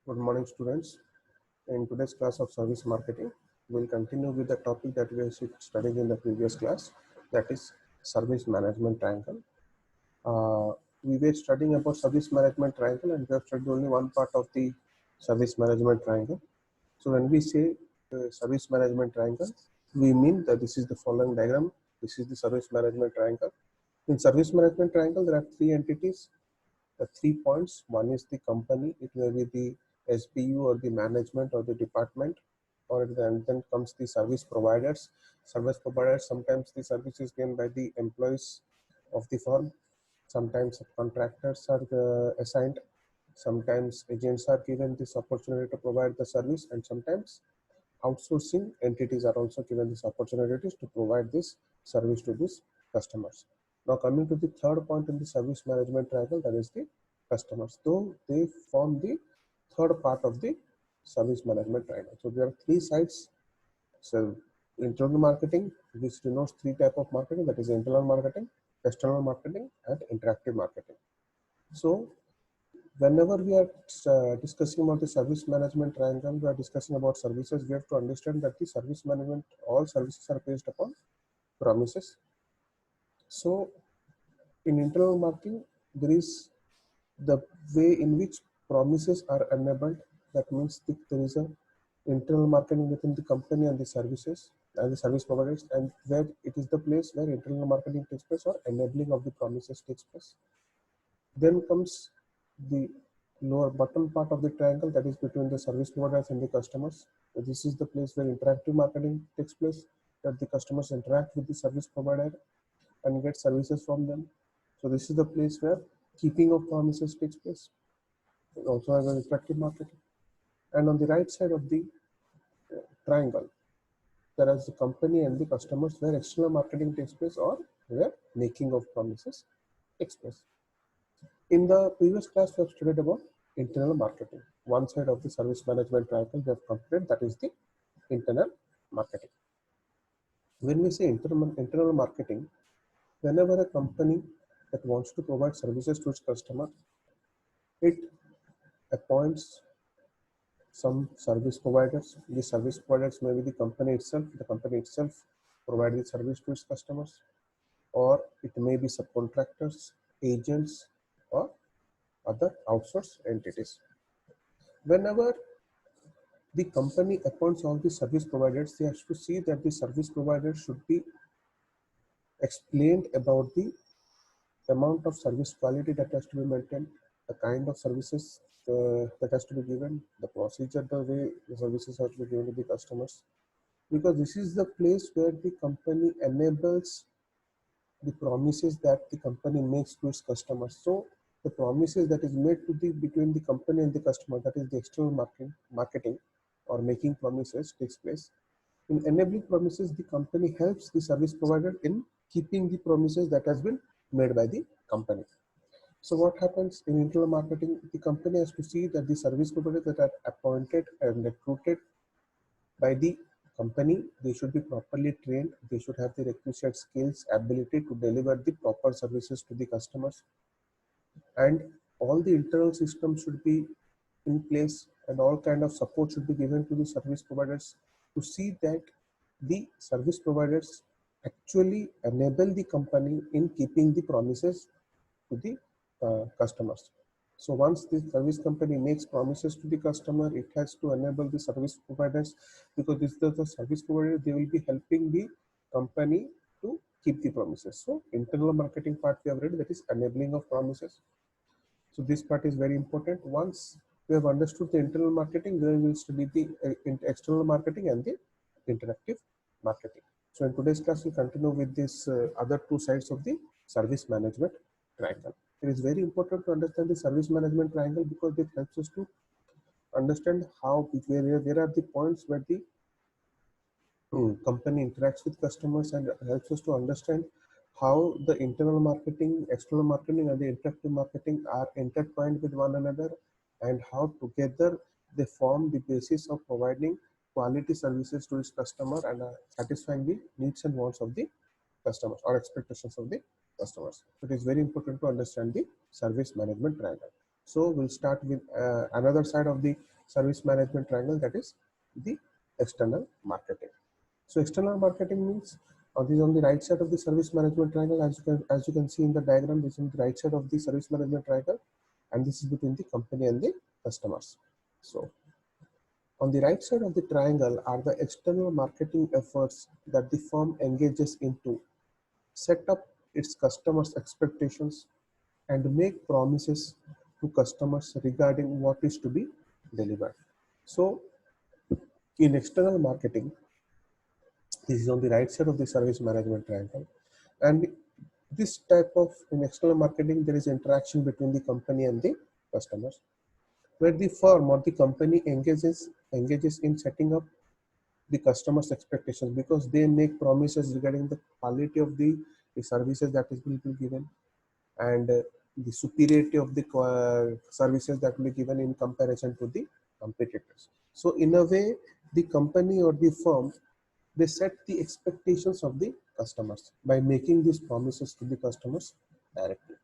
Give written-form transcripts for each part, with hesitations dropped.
Good morning, students. In today's class of service marketing, we'll continue with the topic that we studied in the previous class, that is service management triangle. We were studying about service management triangle, and we have studied only one part of the service management triangle. So when we say service management triangle, we mean that this is the following diagram. This is the service management triangle. In service management triangle, there are three entities, the 3 points. One is the company, it may be the SBU or the management or the department, or then comes the service providers. Service providers, sometimes the service is given by the employees of the firm, sometimes contractors are assigned, sometimes agents are given this opportunity to provide the service, and sometimes outsourcing entities are also given this opportunities to provide this service to these customers. Now coming to the third point in the service management triangle, that is the customers. So they form the third part of the service management triangle. So there are three sides. So internal marketing, which denotes three type of marketing, that is internal marketing, external marketing, and interactive marketing. So whenever we are discussing about the service management triangle, we are discussing about services. We have to understand that the service management, all services are based upon promises. So in internal marketing, there is the way in which promises are enabled. That means there is a internal marketing within the company and the services and the service providers, and where it is the place where internal marketing takes place or enabling of the promises takes place. Then comes the lower bottom part of the triangle, that is between the service providers and the customers. So this is the place where interactive marketing takes place, that the customers interact with the service provider and get services from them. So this is the place where keeping of promises takes place. It also has an interactive marketing. And on the right side of the triangle, there is the company and the customers, where external marketing takes place or where making of promises takes place. In the previous class, we have studied about internal marketing. One side of the service management triangle we have completed, that is the internal marketing. When we say internal marketing, whenever a company that wants to provide services to its customer, it appoints some service providers. The service providers may be the company itself. The company itself provides the service to its customers, or it may be subcontractors, agents, or other outsourced entities. Whenever the company appoints all the service providers, they have to see that the service provider should be explained about the amount of service quality that has to be maintained, the kind of services that has to be given, the procedure, the way the services have to be given to the customers. Because this is the place where the company enables the promises that the company makes to its customers. So the promises that is made to the between the company and the customer, that is the external marketing or making promises takes place. In enabling promises, the company helps the service provider in keeping the promises that has been made by the company. So what happens in internal marketing? The company has to see that the service providers that are appointed and recruited by the company, they should be properly trained. They should have the requisite skills, ability to deliver the proper services to the customers, and all the internal systems should be in place, and all kind of support should be given to the service providers to see that the service providers actually enable the company in keeping the promises to the customers. So once the service company makes promises to the customer, it has to enable the service providers, because this is the service provider, they will be helping the company to keep the promises. So internal marketing part we have read, that is enabling of promises. So this part is very important. Once we have understood the internal marketing, then we will study the external marketing and the interactive marketing. So in today's class, we continue with this other two sides of the service management triangle. It is very important to understand the service management triangle, because it helps us to understand how where are the points where the company interacts with customers, and helps us to understand how the internal marketing, external marketing, and the interactive marketing are intertwined with one another, and how together they form the basis of providing quality services to its customer and satisfying the needs and wants of the customers or expectations of the customers. So it is very important to understand the service management triangle. So we'll start with another side of the service management triangle, that is the external marketing. So external marketing means this is on the right side of the service management triangle. As you can see in the diagram, this is on the right side of the service management triangle, and this is between the company and the customers. So on the right side of the triangle are the external marketing efforts that the firm engages into set up its customers' expectations and make promises to customers regarding what is to be delivered. So in external marketing, this is on the right side of the service management triangle. And this type of in external marketing, there is interaction between the company and the customers, where the firm or the company engages in setting up the customers' expectations, because they make promises regarding the quality of the services that is will be given, and the superiority of the services that will be given in comparison to the competitors. So in a way, the company or the firm, they set the expectations of the customers by making these promises to the customers directly,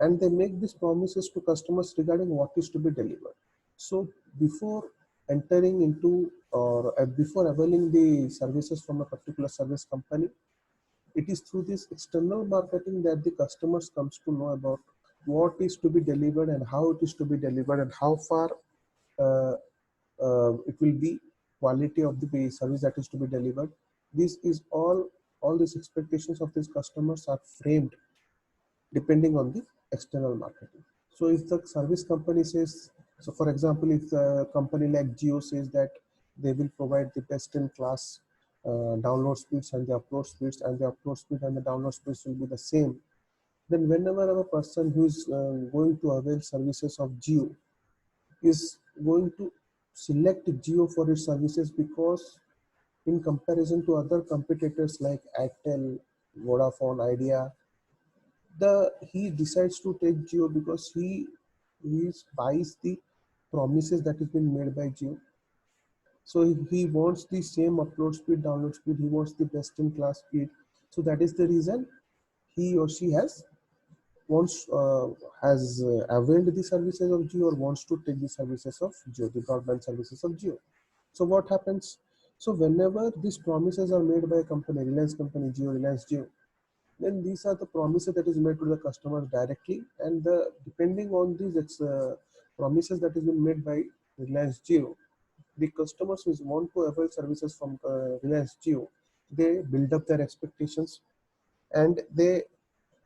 and they make these promises to customers regarding what is to be delivered. So before entering into or before availing the services from a particular service company, it is through this external marketing that the customers comes to know about what is to be delivered and how it is to be delivered and how far uh, it will be quality of the service that is to be delivered. This is all these expectations of these customers are framed depending on the external marketing. So if the service company says, so for example, if the company like Jio says that they will provide the best in class download speeds and the upload speeds, and the upload speed and the download speeds will be the same, then whenever a person who is going to avail services of Jio is going to select Jio for its services, because in comparison to other competitors like Airtel, Vodafone, Idea, he decides to take Jio because he buys the promises that has been made by Jio. So he wants the same upload speed, download speed. He wants the best in class speed. So that is the reason he or she has availed the services of Jio or wants to take the services of Jio, the broadband services of Jio. So what happens? So whenever these promises are made by a company, Reliance company, Jio, Reliance Jio, then these are the promises that is made to the customers directly, and depending on these promises that is been made by Reliance Jio, the customers who want to avail services from Reliance Jio, they build up their expectations, and they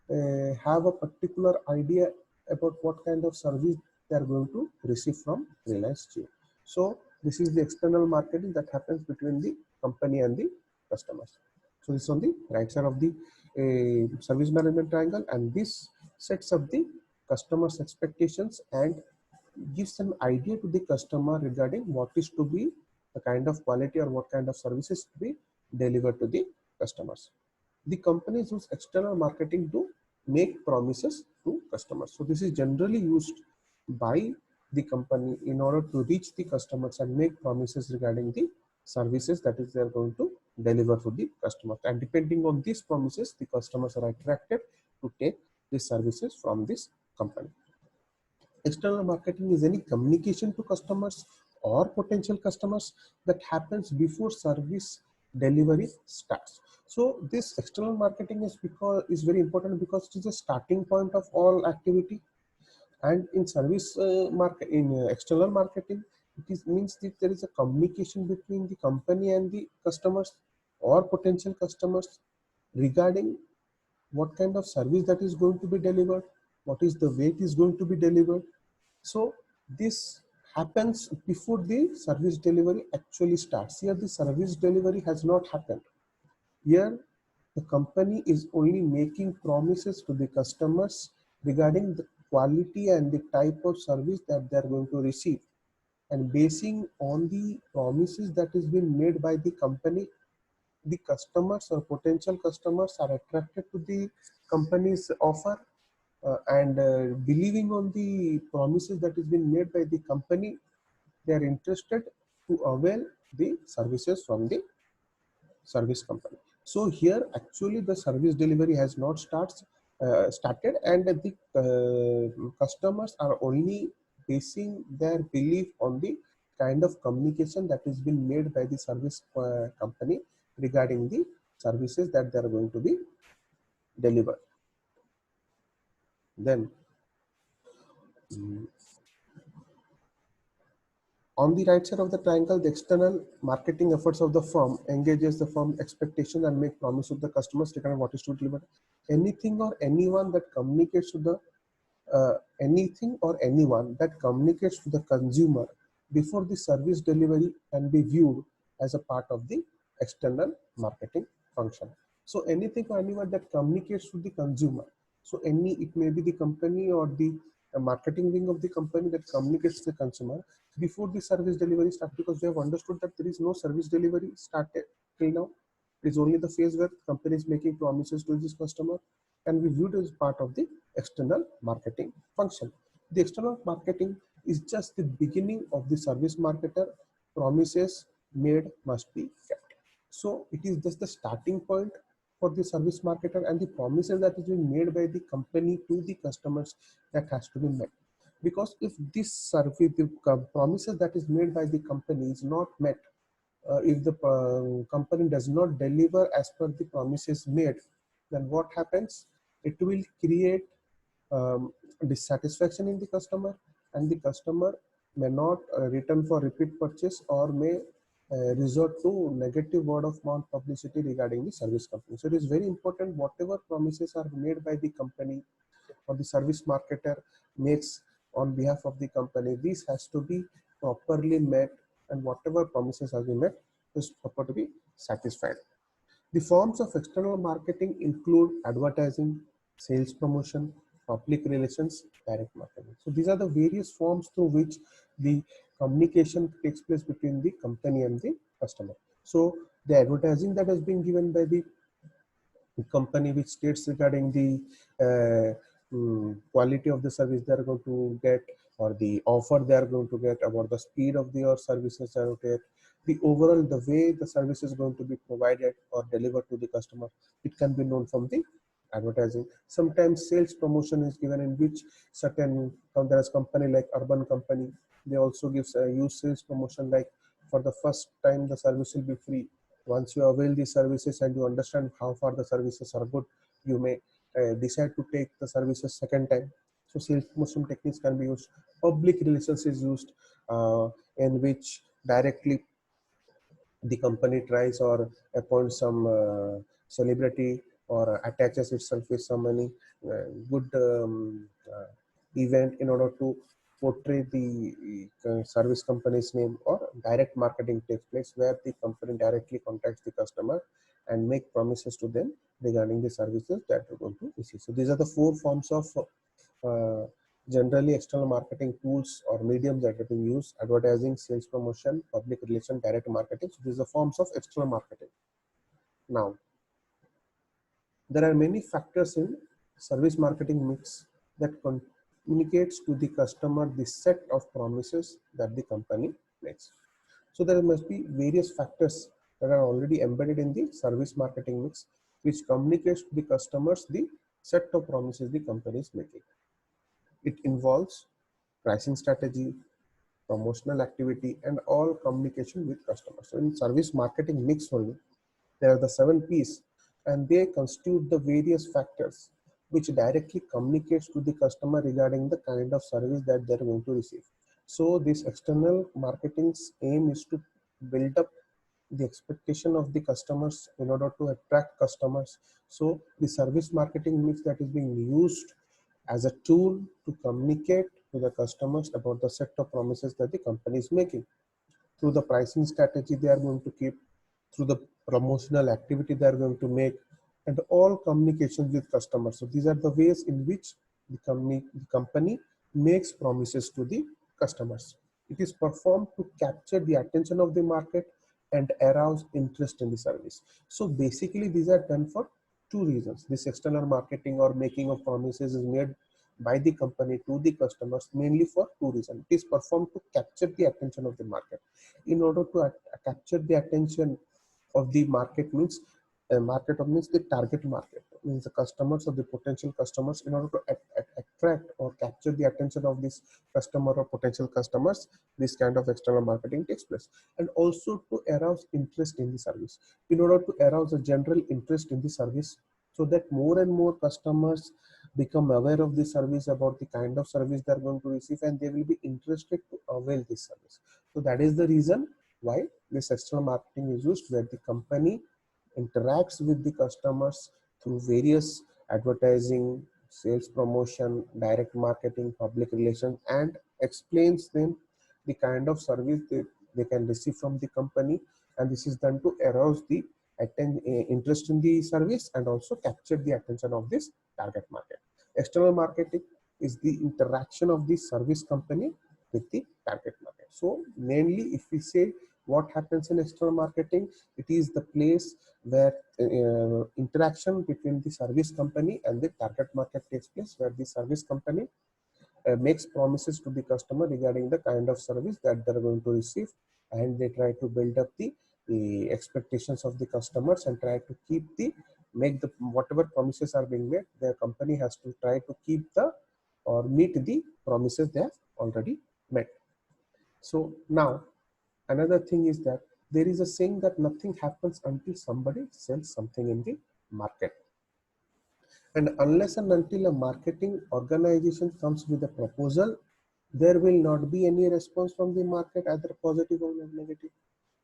have a particular idea about what kind of service they are going to receive from Reliance Jio. So this is the external marketing that happens between the company and the customers. So this is on the right side of the service management triangle, and this sets up the customer's expectations and gives an idea to the customer regarding what is to be the kind of quality or what kind of services to be delivered to the customers. The companies use external marketing to make promises to customers. So this is generally used by the company in order to reach the customers and make promises regarding the services that is they are going to deliver to the customers. And depending on these promises, the customers are attracted to take these services from this company. External marketing is any communication to customers or potential customers that happens before service delivery starts. So this external marketing is very important because it is the starting point of all activity. And in service market in external marketing, it is means that there is a communication between the company and the customers or potential customers regarding what kind of service that is going to be delivered, what is the way it is going to be delivered. So this happens before the service delivery actually starts. Here the service delivery has not happened. Here the company is only making promises to the customers regarding the quality and the type of service that they are going to receive. And basing on the promises that is being made by the company, the customers or potential customers are attracted to the company's offer, and believing on the promises that has been made by the company, they are interested to avail the services from the service company. So here actually the service delivery has not starts, started, and the customers are only basing their belief on the kind of communication that is being made by the service company regarding the services that they are going to be delivered. Then on the right side of the triangle, the external marketing efforts of the firm engages the firm expectation and make promise to the customers regarding what is to be delivered. Anything or anyone that communicates to the anything or anyone that communicates to the consumer before the service delivery can be viewed as a part of the external marketing function. So anything or anyone that communicates to the consumer, so it may be the company or the marketing wing of the company that communicates to the consumer before the service delivery starts, because they have understood that there is no service delivery started till now. It is only the phase where company is making promises to this customer and we viewed as part of the external marketing function. The external marketing is just the beginning of the service marketer. Promises made must be kept. So it is just the starting point for the service marketer, and the promises that is being made by the company to the customers that has to be met. Because if this survey, the promises that is made by the company is not met, if the company does not deliver as per the promises made, then what happens? It will create dissatisfaction in the customer, and the customer may not return for repeat purchase or may resort to negative word of mouth publicity regarding the service company. So it is very important whatever promises are made by the company or the service marketer makes on behalf of the company, this has to be properly met, and whatever promises have been met is proper to be satisfied. The forms of external marketing include advertising, sales promotion, public relations, direct marketing. So these are the various forms through which the communication takes place between the company and the customer. So the advertising that has been given by the company, which states regarding the quality of the service they are going to get, or the offer they are going to get, about the speed of your services they are going to get, the overall the way the service is going to be provided or delivered to the customer, it can be known from the advertising. Sometimes sales promotion is given, in which certain there is company like Urban Company, they also gives use sales promotion, like for the first time the service will be free. Once you avail these services and you understand how far the services are good, you may decide to take the services second time. So sales promotion techniques can be used. Public relations is used, in which directly the company tries or appoints some celebrity or attaches itself with some money good event in order to portray the service company's name, or direct marketing takes place where the company directly contacts the customer and make promises to them regarding the services that they're going to receive. So these are the four forms of generally external marketing tools or mediums that have been used: advertising, sales promotion, public relation, direct marketing. So these are forms of external marketing. Now, there are many factors in service marketing mix that communicates to the customer the set of promises that the company makes. So there must be various factors that are already embedded in the service marketing mix, which communicates to the customers the set of promises the company is making. It involves pricing strategy, promotional activity, and all communication with customers. So in service marketing mix only, there are the 7 P's, and they constitute the various factors which directly communicates to the customer regarding the kind of service that they're going to receive. So this external marketing's aim is to build up the expectation of the customers in order to attract customers. So the service marketing mix that is being used as a tool to communicate to the customers about the set of promises that the company is making. Through the pricing strategy they are going to keep, through the promotional activity they are going to make, and all communications with customers. So these are the ways in which the company makes promises to the customers. It is performed to capture the attention of the market and arouse interest in the service. So basically these are done for two reasons. This external marketing or making of promises is made by the company to the customers mainly for two reasons. It is performed to capture the attention of the market. In order to capture the attention of the market means the target market. means the customers or the potential customers, in order to attract or capture the attention of this customer or potential customers, this kind of external marketing takes place. And also to arouse interest in the service, in order to arouse a general interest in the service, so that more and more customers become aware of the service, about the kind of service they are going to receive, and they will be interested to avail this service. So that is the reason why this external marketing is used, where the company interacts with the customers through various advertising, sales promotion, direct marketing, public relations, and explains them the kind of service they can receive from the company. And this is done to arouse the interest in the service and also capture the attention of this target market. External marketing is the interaction of the service company with the target market. So mainly, if we say what happens in external marketing, it is the place where interaction between the service company and the target market takes place, where the service company makes promises to the customer regarding the kind of service that they're going to receive, and they try to build up the expectations of the customers and try to keep the make the whatever promises are being made, their company has to try to keep the or meet the promises they have already made. So now another thing is that there is a saying that nothing happens until somebody sells something in the market. And unless and until a marketing organization comes with a proposal, there will not be any response from the market, either positive or negative.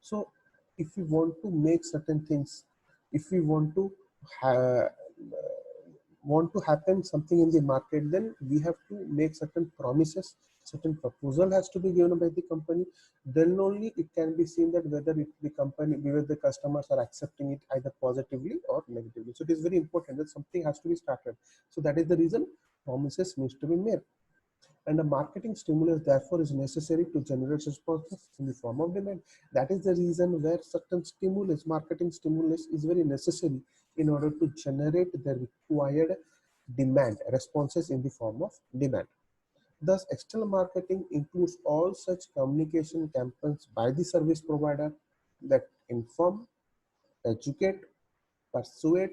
So if we want to make certain things, if we want to happen something in the market, then we have to make certain promises, certain proposal has to be given by the company. Then only it can be seen that whether whether the customers are accepting it either positively or negatively. So it is very important that something has to be started. So that is the reason promises needs to be made. And a marketing stimulus therefore is necessary to generate responses in the form of demand. That is the reason where certain stimulus, marketing stimulus, is very necessary in order to generate the required demand, responses in the form of demand. Thus, external marketing includes all such communication campaigns by the service provider that inform, educate, persuade,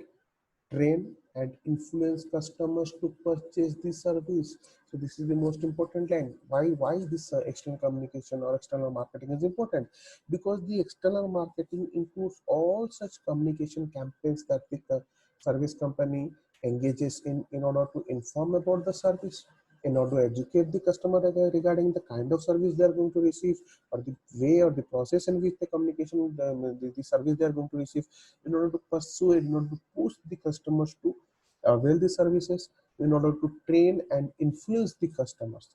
train, and influence customers to purchase the service. So this is the most important line. Why this external communication or external marketing is important? Because the external marketing includes all such communication campaigns that the service company engages in order to inform about the service, in order to educate the customer regarding the kind of service they are going to receive, or the way or the process in which the communication, the service they are going to receive, in order to persuade, in order to push the customers to avail the services, in order to train and influence the customers.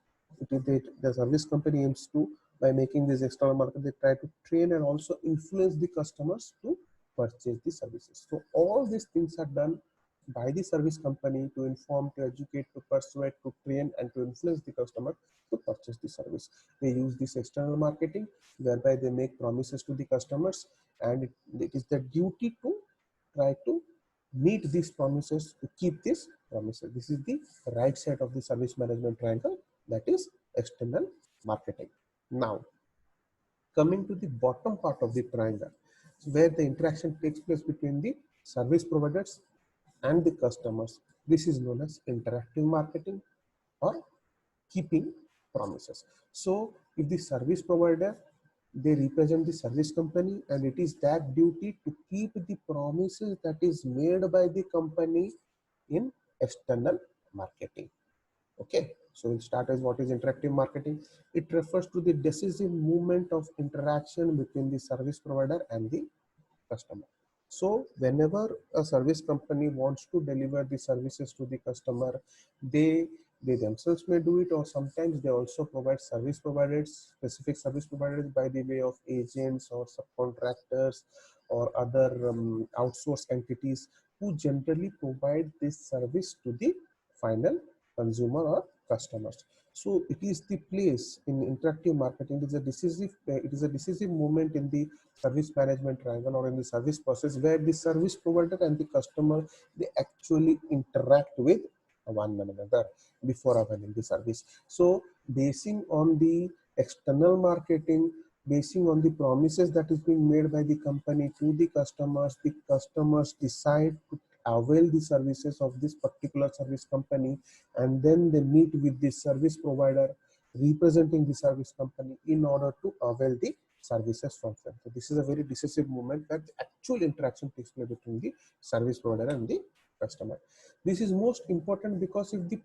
The service company aims to, by making this external market, they try to train and also influence the customers to purchase the services. So all these things are done by the service company to inform, to educate, to persuade, to train, and to influence the customer to purchase the service. They use this external marketing, whereby they make promises to the customers, and it is their duty to try to meet these promises, to keep these promises. This is the right side of the service management triangle, that is external marketing. Now, coming to the bottom part of the triangle, where the interaction takes place between the service providers and the customers. This is known as interactive marketing or keeping promises. So if the service provider, they represent the service company, and it is their duty to keep the promises that is made by the company in external marketing. Okay, so we'll start as what is interactive marketing. It refers to the decisive movement of interaction between the service provider and the customer. So whenever a service company wants to deliver the services to the customer, they themselves may do it, or sometimes they also provide service providers, specific service providers, by the way of agents or subcontractors or other outsourced entities, who generally provide this service to the final consumer or customers. So it is the place in interactive marketing. It is a decisive moment in the service management triangle, or in the service process, where the service provider and the customer, they actually interact with one another before availing the service. So basing on the external marketing, basing on the promises that is being made by the company to the customers decide to avail the services of this particular service company, and then they meet with the service provider representing the service company in order to avail the services from them. So this is a very decisive moment where the actual interaction takes place between the service provider and the customer. This is most important because if the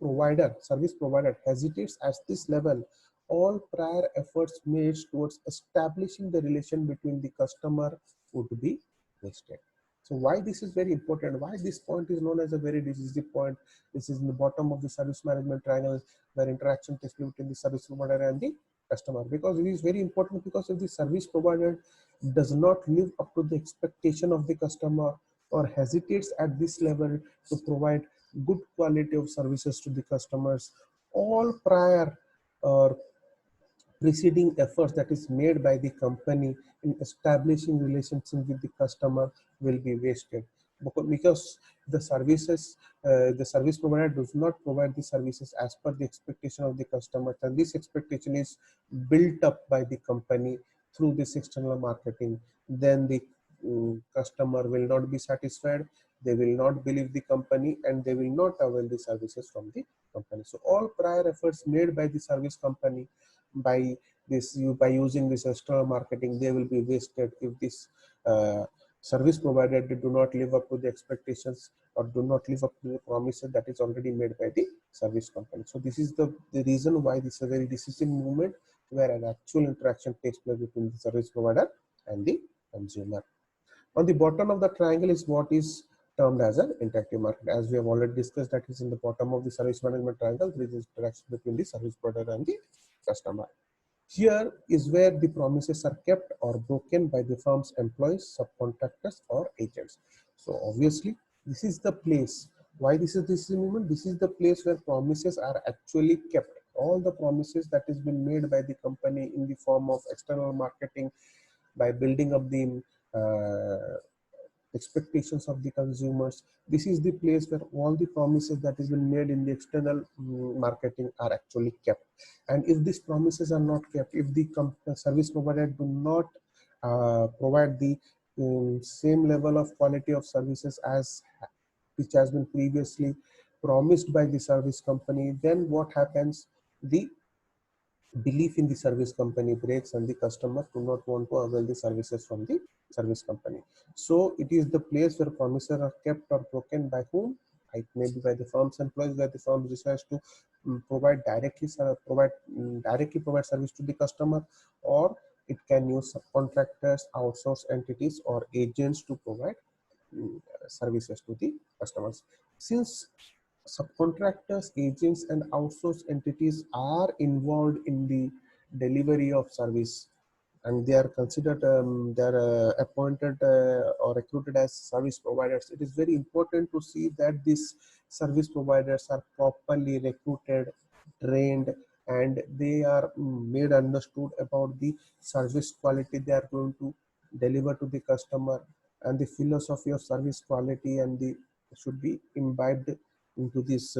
service provider hesitates at this level, all prior efforts made towards establishing the relation between the customer would be wasted. So why this is very important, why this point is known as a very decisive point. This is in the bottom of the service management triangle where interaction takes place between the service provider and the customer, because it is very important, because if the service provider does not live up to the expectation of the customer or hesitates at this level to provide good quality of services to the customers, all prior or preceding efforts that is made by the company in establishing relationship with the customer will be wasted, because the service provider does not provide the services as per the expectation of the customer, and this expectation is built up by the company through this external marketing. Then the customer will not be satisfied, they will not believe the company, and they will not avail the services from the company. So all prior efforts made by the service company by by using this external marketing, they will be wasted if this service provider do not live up to the expectations or do not live up to the promises that is already made by the service company. So this is the reason why this is a very decisive movement where an actual interaction takes place between the service provider and the consumer. On the bottom of the triangle is what is termed as an interactive market. As we have already discussed, that is in the bottom of the service management triangle, there is interaction between the service provider and the customer. Here is where the promises are kept or broken by the firm's employees, subcontractors, or agents. So obviously, this is the place. Why this is the moment? This is the place where promises are actually kept. All the promises that has been made by the company in the form of external marketing, by building up the expectations of the consumers. This is the place where all the promises that has been made in the external marketing are actually kept. And if these promises are not kept, if the service provider do not provide the same level of quality of services as which has been previously promised by the service company, then what happens? The belief in the service company breaks and the customer do not want to avail the services from the service company. So it is the place where promises are kept or broken by whom? It may be by the firm's employees, where the firm decides to directly provide service to the customer, or it can use subcontractors, outsource entities, or agents to provide services to the customers. Since subcontractors, agents, and outsourced entities are involved in the delivery of service, and they are considered, they are appointed or recruited as service providers. It is very important to see that these service providers are properly recruited, trained, and they are made understood about the service quality they are going to deliver to the customer, and the philosophy of service quality and the should be imbibed into these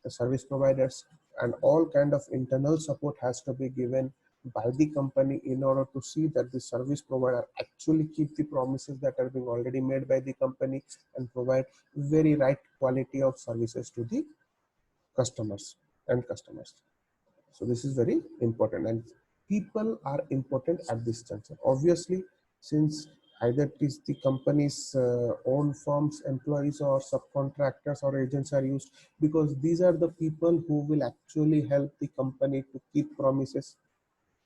service providers, and all kind of internal support has to be given by the company in order to see that the service provider actually keep the promises that are being already made by the company and provide very right quality of services to the customers. So this is very important, and people are important at this juncture. Obviously, since either it is the company's own firms, employees, or subcontractors or agents are used, because these are the people who will actually help the company to keep promises.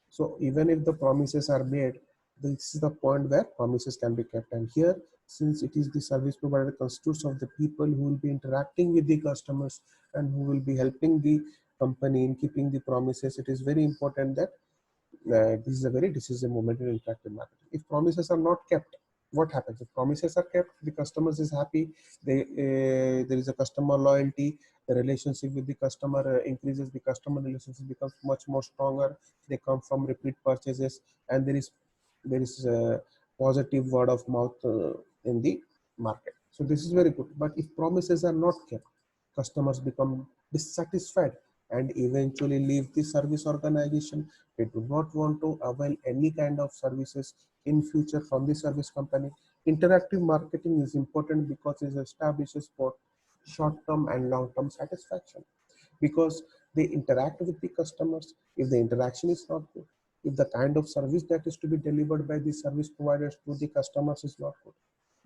So even if the promises are made, this is the point where promises can be kept. And here, since it is the service provider constitutes of the people who will be interacting with the customers and who will be helping the company in keeping the promises, it is very important that this is a very decisive moment in interactive marketing. If promises are not kept, what happens? If promises are kept, the customers is happy, there is a customer loyalty, the relationship with the customer increases, the customer relationship becomes much more stronger, they come from repeat purchases, and there is a positive word of mouth in the market. So this is very good. But if promises are not kept, customers become dissatisfied and eventually leave the service organization. They do not want to avail any kind of services in future from the service company, Interactive marketing is important because it establishes both short-term and long-term satisfaction, because they interact with the customers. If the interaction is not good, if the kind of service that is to be delivered by the service providers to the customers is not good,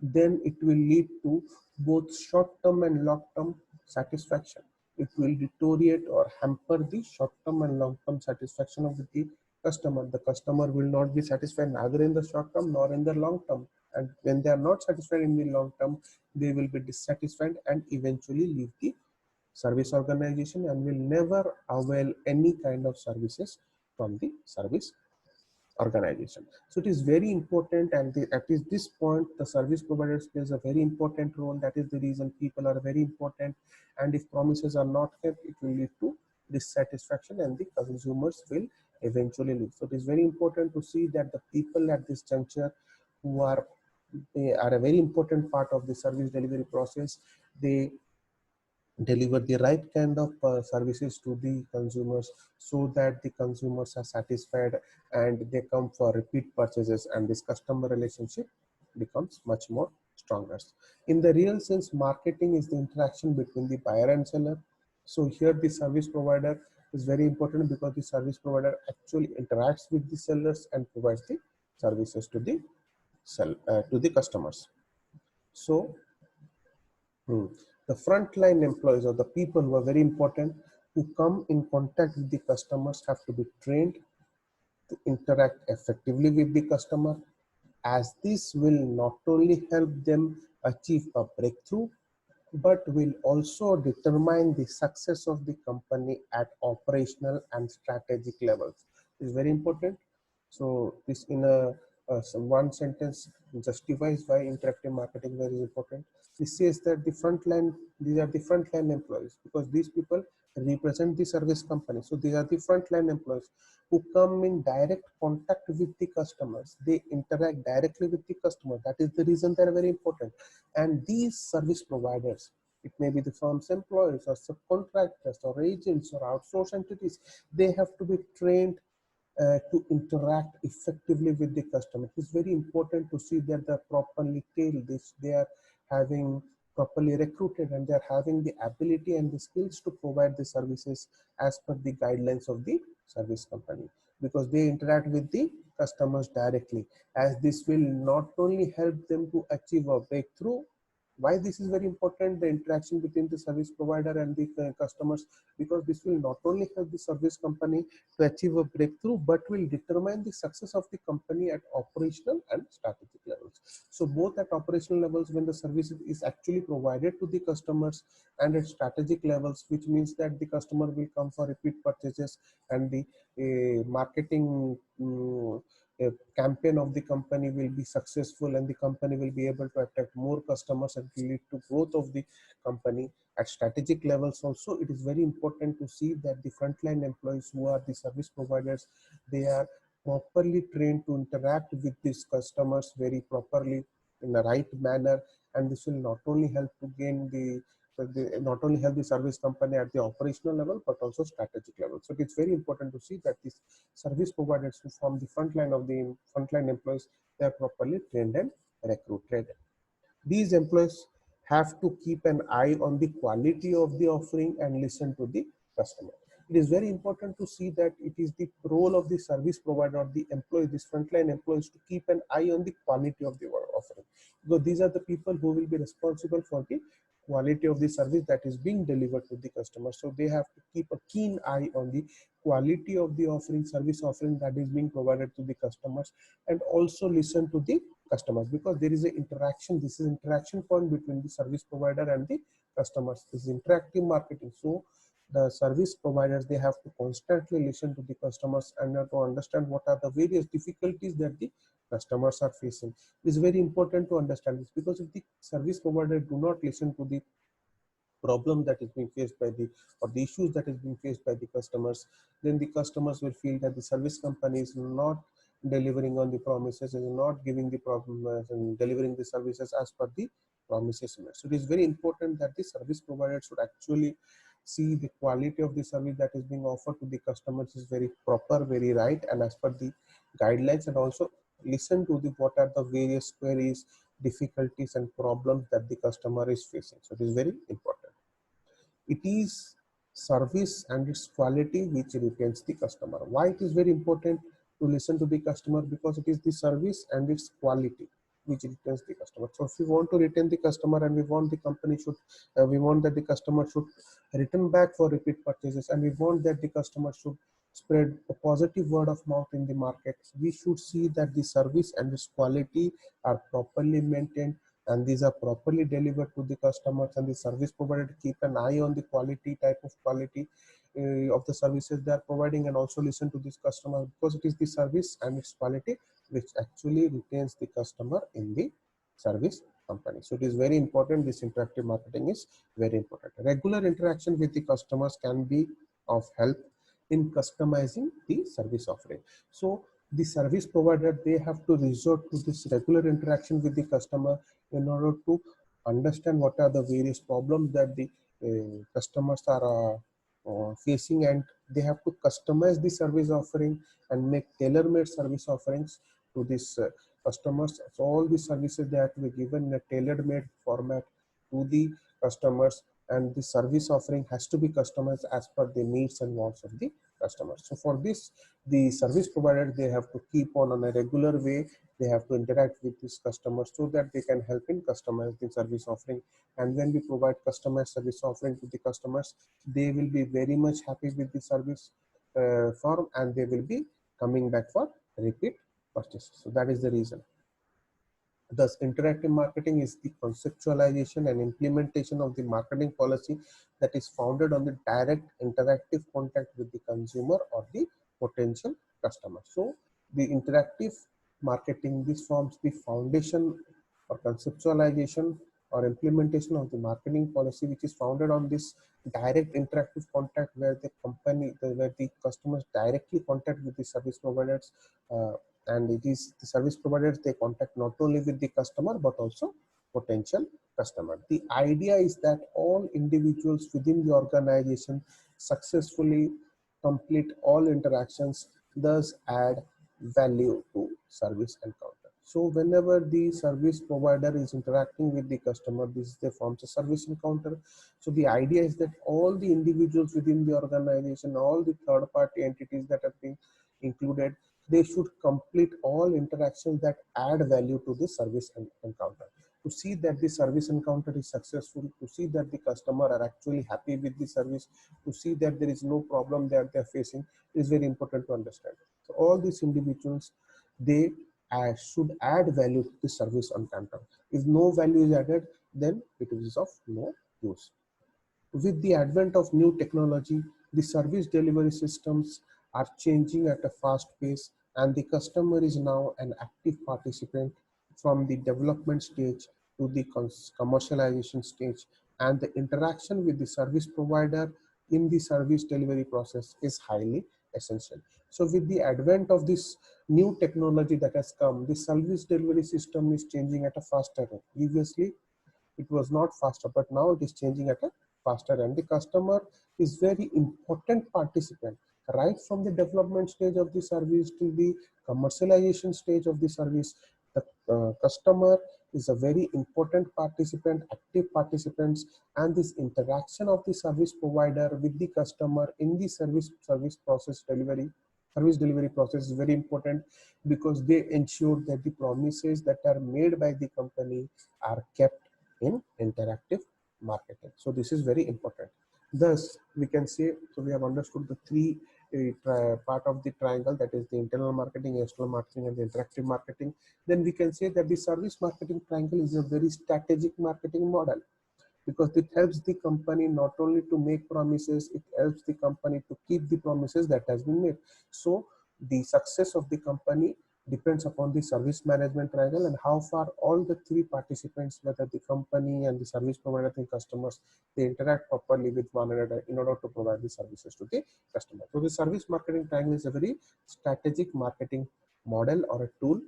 then it will lead to both short-term and long-term satisfaction. It will deteriorate or hamper the short-term and long-term satisfaction of the customer. The customer will not be satisfied neither in the short term nor in the long term. And when they are not satisfied in the long term, they will be dissatisfied and eventually leave the service organization and will never avail any kind of services from the service organization. So it is very important, and at this point the service providers plays a very important role. That is the reason people are very important, and if promises are not kept, it will lead to dissatisfaction and the consumers will eventually leave. So it is very important to see that the people at this juncture who are, they are a very important part of the service delivery process. They deliver the right kind of services to the consumers so that the consumers are satisfied and they come for repeat purchases, and this customer relationship becomes much more stronger. In the real sense, marketing is the interaction between the buyer and seller. So here the service provider is very important because the service provider actually interacts with the sellers and provides the services to the to the customers. So the frontline employees, or the people who are very important, who come in contact with the customers, have to be trained to interact effectively with the customer, as this will not only help them achieve a breakthrough, but will also determine the success of the company at operational and strategic levels. It's very important. So this in a one sentence justifies why interactive marketing is very important. This says that these are the frontline employees, because these people represent the service company. So these are the frontline employees who come in direct contact with the customers. They interact directly with the customer. That is the reason they are very important. And these service providers, it may be the firm's employees or subcontractors or agents or outsourced entities, they have to be trained to interact effectively with the customer. It is very important to see that they're properly trained, they are having properly recruited, and they're having the ability and the skills to provide the services as per the guidelines of the service company, because they interact with the customers directly, as this will not only help them to achieve a breakthrough. Why this is very important, the interaction between the service provider and the customers, because this will not only help the service company to achieve a breakthrough, but will determine the success of the company at operational and strategic levels. So both at operational levels, when the service is actually provided to the customers, and at strategic levels, which means that the customer will come for repeat purchases, and the marketing campaign of the company will be successful, and the company will be able to attract more customers and lead to growth of the company. At strategic levels also, it is very important to see that the frontline employees, who are the service providers, they are properly trained to interact with these customers very properly in the right manner, and this will not only help to gain not only help the service company at the operational level, but also strategic level. So it's very important to see that these service providers who form the frontline employees, they are properly trained and recruited. These employees have to keep an eye on the quality of the offering and listen to the customer. It is very important to see that it is the role of the service provider or the employee, these frontline employees, to keep an eye on the quality of the offering, because these are the people who will be responsible for the quality of the service that is being delivered to the customer. So they have to keep a keen eye on the quality of the service offering that is being provided to the customers, and also listen to the customers, because there is an interaction. This is interaction point between the service provider and the customers. This is interactive marketing. So the service providers, they have to constantly listen to the customers and to understand what are the various difficulties that the customers are facing. It is very important to understand this, because if the service provider do not listen to the problem that is being faced by the, or the issues that is being faced by the customers, then the customers will feel that the service company is not delivering on the promises, is not giving the promises and delivering the services as per the promises made. So it is very important that the service provider should actually see the quality of the service that is being offered to the customers is very proper, very right, and as per the guidelines, and also listen to the what are the various queries, difficulties and problems that the customer is facing. So it is very important. It is service and its quality which retains the customer. Why it is very important to listen to the customer? Because it is the service and its quality which retains the customer. So if we want to retain the customer, and we want the company should, we want that the customer should return back for repeat purchases, and we want that the customer should spread a positive word of mouth in the market, we should see that the service and its quality are properly maintained, and these are properly delivered to the customers, and the service provider to keep an eye on the quality, type of quality of the services they are providing, and also listen to this customer, because it is the service and its quality which actually retains the customer in the service company. So it is very important. This interactive marketing is very important. Regular interaction with the customers can be of help in customizing the service offering. So the service provider, they have to resort to this regular interaction with the customer in order to understand what are the various problems that the customers are facing, and they have to customize the service offering and make tailor-made service offerings to these customers. So all the services they have to be given in a tailor-made format to the customers, and the service offering has to be customized as per the needs and wants of the customers. So for this, the service provider, they have to keep on a regular way, they have to interact with these customers so that they can help in customize the service offering. And when we provide customized service offering to the customers, they will be very much happy with the service form, and they will be coming back for repeat purchases. So that is the reason. Thus, interactive marketing is the conceptualization and implementation of the marketing policy that is founded on the direct interactive contact with the consumer or the potential customer. So the interactive marketing, this forms the foundation or conceptualization or implementation of the marketing policy, which is founded on this direct interactive contact, where the company, where the customers directly contact with the service providers, and it is the service providers, they contact not only with the customer but also potential customer. The idea is that all individuals within the organization successfully complete all interactions, thus add value to service encounter. So whenever the service provider is interacting with the customer, this forms a service encounter. So the idea is that all the individuals within the organization, all the third party entities that have been included, they should complete all interactions that add value to the service encounter. To see that the service encounter is successful, to see that the customer are actually happy with the service, to see that there is no problem that they're facing, is very important to understand. So all these individuals, they should add value to the service encounter. If no value is added, then it is of no use. With the advent of new technology, the service delivery systems are changing at a fast pace, and the customer is now an active participant from the development stage to the commercialization stage, and the interaction with the service provider in the service delivery process is highly essential. So with the advent of this new technology that has come, the service delivery system is changing at a faster rate. Previously, it was not faster, but now it is changing at a faster, and the customer is very important participant right from the development stage of the service to the commercialization stage of the service. The customer is a very important participant, active participants, and this interaction of the service provider with the customer in the service delivery process is very important, because they ensure that the promises that are made by the company are kept in interactive marketing. So this is very important. Thus, we can say, so we have understood the three part of the triangle, that is the internal marketing, external marketing, and the interactive marketing. Then we can say that the service marketing triangle is a very strategic marketing model, because it helps the company not only to make promises, it helps the company to keep the promises that has been made. So the success of the company depends upon the service management triangle, and how far all the three participants, whether the company and the service provider and customers, they interact properly with one another in order to provide the services to the customer. So the service marketing triangle is a very strategic marketing model or a tool.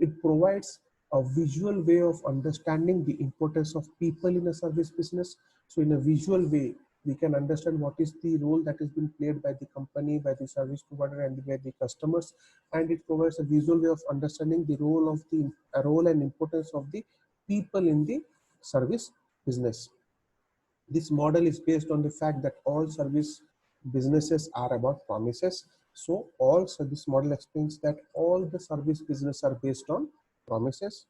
It provides a visual way of understanding the importance of people in a service business. So in a visual way, we can understand what is the role that is being played by the company, by the service provider, and by the customers, and it provides a visual way of understanding the role of the role and importance of the people in the service business. This model is based on the fact that all service businesses are about promises. So all service model explains that all the service business are based on promises.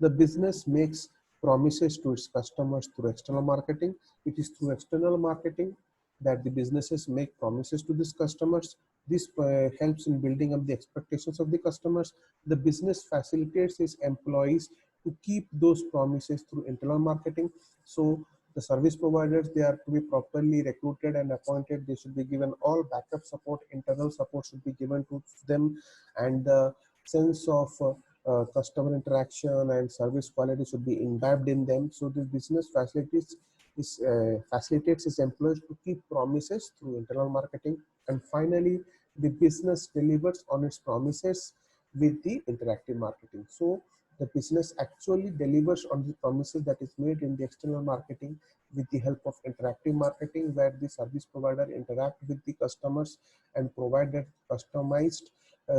The business makes promises to its customers through external marketing. It is through external marketing that the businesses make promises to these customers. This helps in building up the expectations of the customers. The business facilitates its employees to keep those promises through internal marketing. So the service providers, they are to be properly recruited and appointed. They should be given all backup support, internal support should be given to them, and the sense of customer interaction and service quality should be imbibed in them. So the business facilitates its employees to keep promises through internal marketing. And finally, the business delivers on its promises with the interactive marketing. So the business actually delivers on the promises that is made in the external marketing with the help of interactive marketing, where the service provider interact with the customers and provide that customized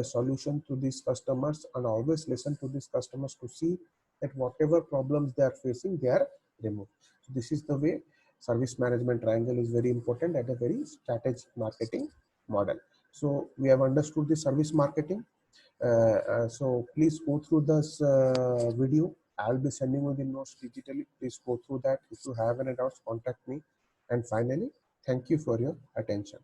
solution to these customers, and always listen to these customers to see that whatever problems they are facing, they are removed. So this is the way service management triangle is very important at a very strategic marketing model. So we have understood the service marketing. So please go through this video. I'll be sending you the notes digitally. Please go through that. If you have any doubts, contact me. And finally, thank you for your attention.